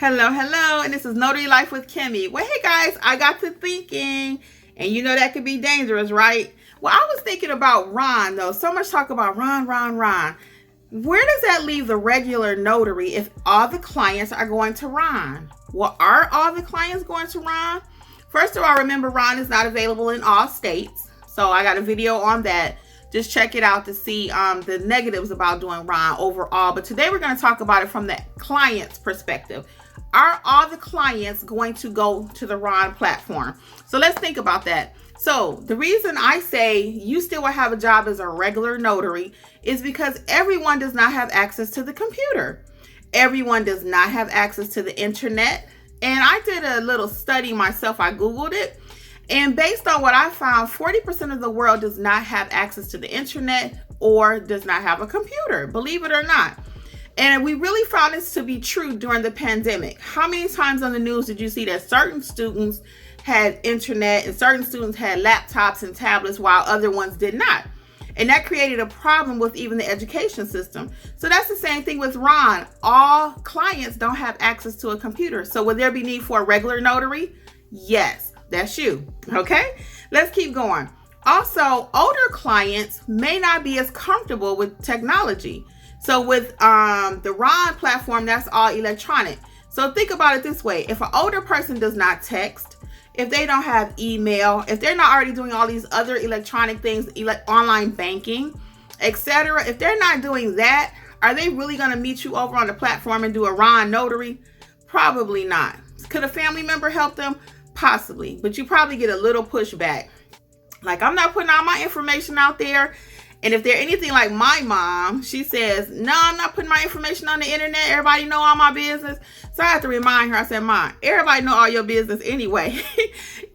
Hello, and this is Notary Life with Kimmi. Well, hey guys, I got to thinking, and you know that could be dangerous, right? Well, I was thinking about Ron, though. So much talk about Ron. Where does that leave the regular notary if all the clients are going to Ron? Well, are all the clients going to Ron? First of all, remember Ron is not available in all states. So I got a video on that. Just check it out to see the negatives about doing Ron overall. But today we're going to talk about it from the client's perspective. Are all the clients going to go to the Ron platform? So let's think about that. So the reason I say you still will have a job as a regular notary is because everyone does not have access to the computer. Everyone does not have access to the internet. And I did a little study myself. I Googled it. And based on what I found, 40% of the world does not have access to the internet or does not have a computer, believe it or not. And we really found this to be true during the pandemic. How many times on the news did you see that certain students had internet and certain students had laptops and tablets while other ones did not? And that created a problem with even the education system. So that's the same thing with Ron. All clients don't have access to a computer. So would there be need for a regular notary? Yes, that's you. Okay, let's keep going. Also, older clients may not be as comfortable with technology. So with the Ron platform, that's all electronic. So think about it this way. If an older person does not text, if they don't have email, if they're not already doing all these other electronic things, online banking, etc., if they're not doing that, are they really going to meet you over on the platform and do a Ron notary? Probably not. Could a family member help them? Possibly. But you probably get a little pushback. Like, I'm not putting all my information out there. And if they're anything like my mom, she says, no, I'm not putting my information on the internet. Everybody know all my business. So I have to remind her, I said, Mom, everybody know all your business anyway.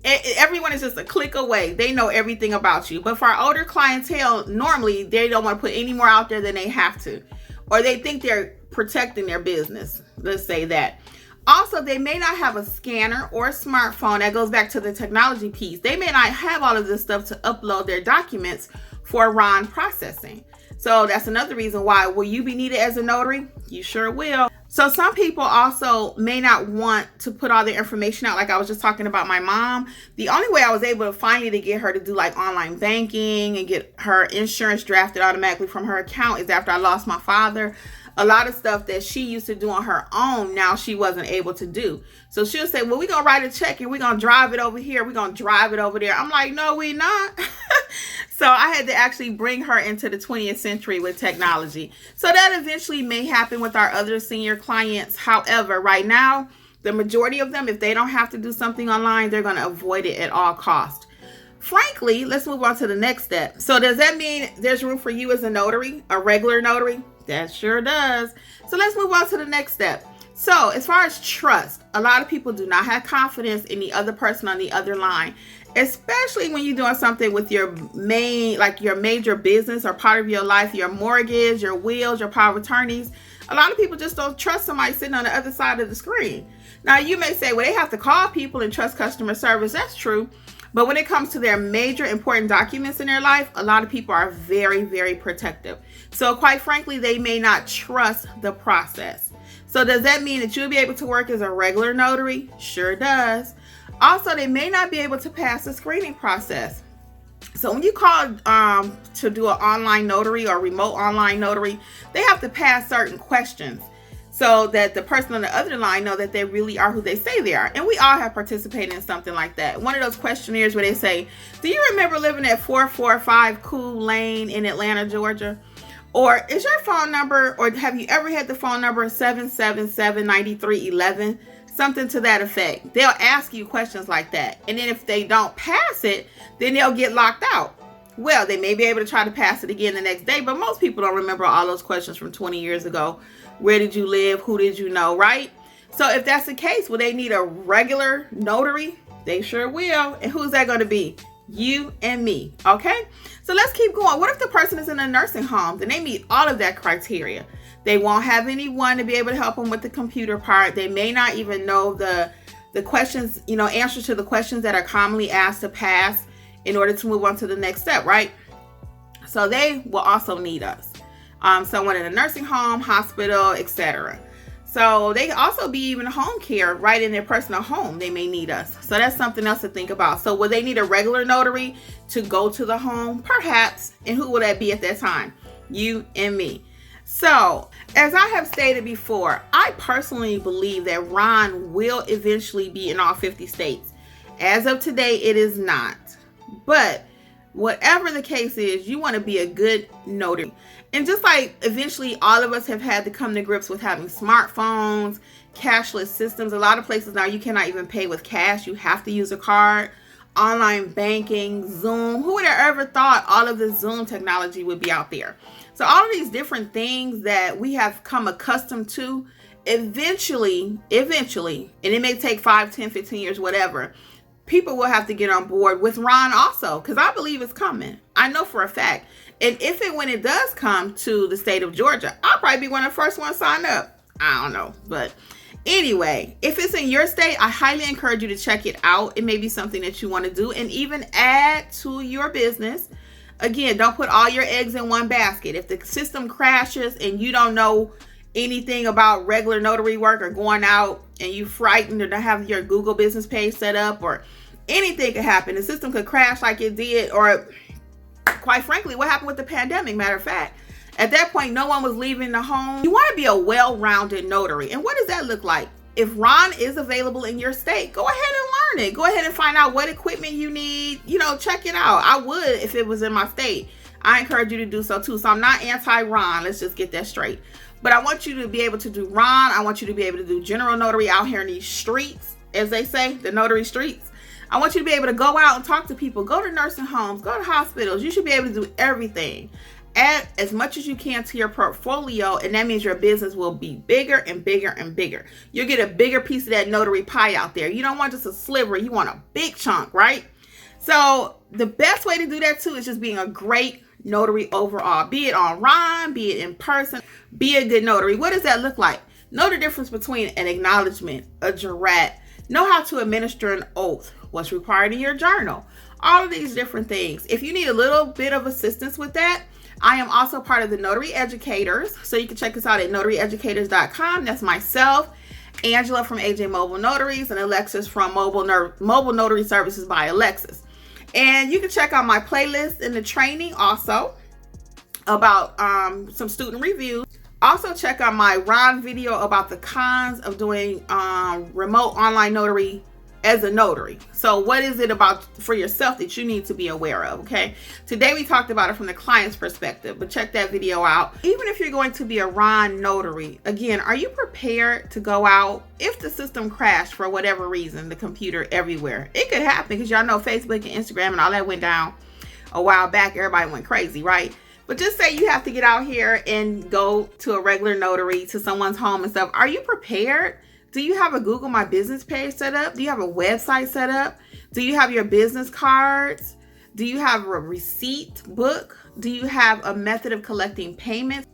Everyone is just a click away. They know everything about you. But for our older clientele, normally they don't want to put any more out there than they have to. Or they think they're protecting their business. Let's say that. Also, they may not have a scanner or a smartphone. That goes back to the technology piece. They may not have all of this stuff to upload their documents for Ron processing. So that's another reason why. Will you be needed as a notary? You sure will. So some people also may not want to put all their information out. Like I was just talking about my mom. The only way I was able to finally to get her to do like online banking and get her insurance drafted automatically from her account is after I lost my father. A lot of stuff that she used to do on her own, now she wasn't able to do. So she'll say, well, we're going to write a check and we're going to drive it over here. We're going to drive it over there. I'm like, no, we're not. So I had to actually bring her into the 20th century with technology. So that eventually may happen with our other senior clients. However, right now, the majority of them, if they don't have to do something online, they're going to avoid it at all costs. Frankly, let's move on to the next step. So does that mean there's room for you as a notary, a regular notary? That sure does. So let's move on to the next step. So as far as trust, a lot of people do not have confidence in the other person on the other line, especially when you're doing something with your your major business or part of your life, your mortgage, your wills, your power of attorneys. A lot of people just don't trust somebody sitting on the other side of the screen. Now you may say, well, they have to call people and trust customer service. That's true. But when it comes to their major important documents in their life, a lot of people are very, very protective. So quite frankly, they may not trust the process. So does that mean that you'll be able to work as a regular notary? Sure does. Also, they may not be able to pass the screening process. So when you call to do an online notary or remote online notary, they have to pass certain questions so that the person on the other line know that they really are who they say they are. And we all have participated in something like that. One of those questionnaires where they say, do you remember living at 445 Cool Lane in Atlanta, Georgia? Or is your phone number, or have you ever had the phone number 777-9311? Something to that effect. They'll ask you questions like that. And then if they don't pass it, then they'll get locked out. Well, they may be able to try to pass it again the next day, but most people don't remember all those questions from 20 years ago. Where did you live? Who did you know, right? So if that's the case, will they need a regular notary? They sure will. And who's that going to be? You and me, okay? So let's keep going. What if the person is in a nursing home? Then they meet all of that criteria. They won't have anyone to be able to help them with the computer part. They may not even know the questions, answers to the questions that are commonly asked to pass in order to move on to the next step, right? So they will also need us. Someone in a nursing home, hospital, etc. So they can also be even home care right in their personal home. They may need us. So that's something else to think about. So will they need a regular notary to go to the home? Perhaps. And who will that be at that time? You and me. So as I have stated before, I personally believe that Ron will eventually be in all 50 states. As of today, it is not. But whatever the case is, you want to be a good notary. And just like eventually all of us have had to come to grips with having smartphones, cashless systems. A lot of places now you cannot even pay with cash. You have to use a card, online banking, Zoom. Who would have ever thought all of this Zoom technology would be out there? So all of these different things that we have come accustomed to, eventually, and it may take 5, 10, 15 years, whatever, people will have to get on board with Ron also, because I believe it's coming. I know for a fact. And when it does come to the state of Georgia, I'll probably be one of the first ones signed up. I don't know. But anyway, if it's in your state, I highly encourage you to check it out. It may be something that you want to do and even add to your business. Again, don't put all your eggs in one basket. If the system crashes and you don't know anything about regular notary work or going out and you frightened or don't have your Google business page set up, or anything could happen. The system could crash like it did, or quite frankly, what happened with the pandemic, matter of fact. At that point, no one was leaving the home. You want to be a well-rounded notary. And what does that look like? If Ron is available in your state, go ahead and learn it. Go ahead and find out what equipment you need. Check it out. I would if it was in my state. I encourage you to do so too. So I'm not anti-Ron. Let's just get that straight. But I want you to be able to do Ron. I want you to be able to do general notary out here in these streets, as they say, the notary streets. I want you to be able to go out and talk to people, go to nursing homes, go to hospitals. You should be able to do everything. Add as much as you can to your portfolio, and that means your business will be bigger and bigger and bigger. You'll get a bigger piece of that notary pie out there. You don't want just a sliver. You want a big chunk, right? So the best way to do that too is just being a great notary overall. Be it online, be it in person, be a good notary. What does that look like? Know the difference between an acknowledgement, a jurat. Know how to administer an oath. What's required in your journal. All of these different things. If you need a little bit of assistance with that, I am also part of the Notary Educators. So you can check us out at notaryeducators.com. That's myself, Angela from AJ Mobile Notaries, and Alexis from Mobile Notary Services by Alexis. And you can check out my playlist in the training also about some student reviews. Also check out my Ron video about the cons of doing remote online notary as a notary. So what is it about for yourself that you need to be aware of? Okay. Today we talked about it from the client's perspective, but check that video out. Even if you're going to be a Ron notary, again, are you prepared to go out if the system crashed for whatever reason, the computer everywhere? It could happen because y'all know Facebook and Instagram and all that went down a while back. Everybody went crazy, right? But just say you have to get out here and go to a regular notary, to someone's home and stuff. Are you prepared? Do you have a Google My Business page set up? Do you have a website set up? Do you have your business cards? Do you have a receipt book? Do you have a method of collecting payments?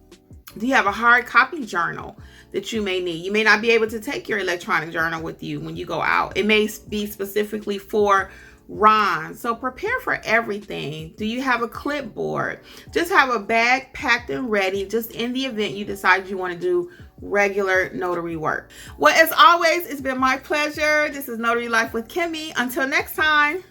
Do you have a hard copy journal that you may need? You may not be able to take your electronic journal with you when you go out. It may be specifically for Ron. So prepare for everything. Do you have a clipboard? Just have a bag packed and ready just in the event you decide you want to do regular notary work. Well, as always, it's been my pleasure. This is Notary Life with Kimmi. Until next time.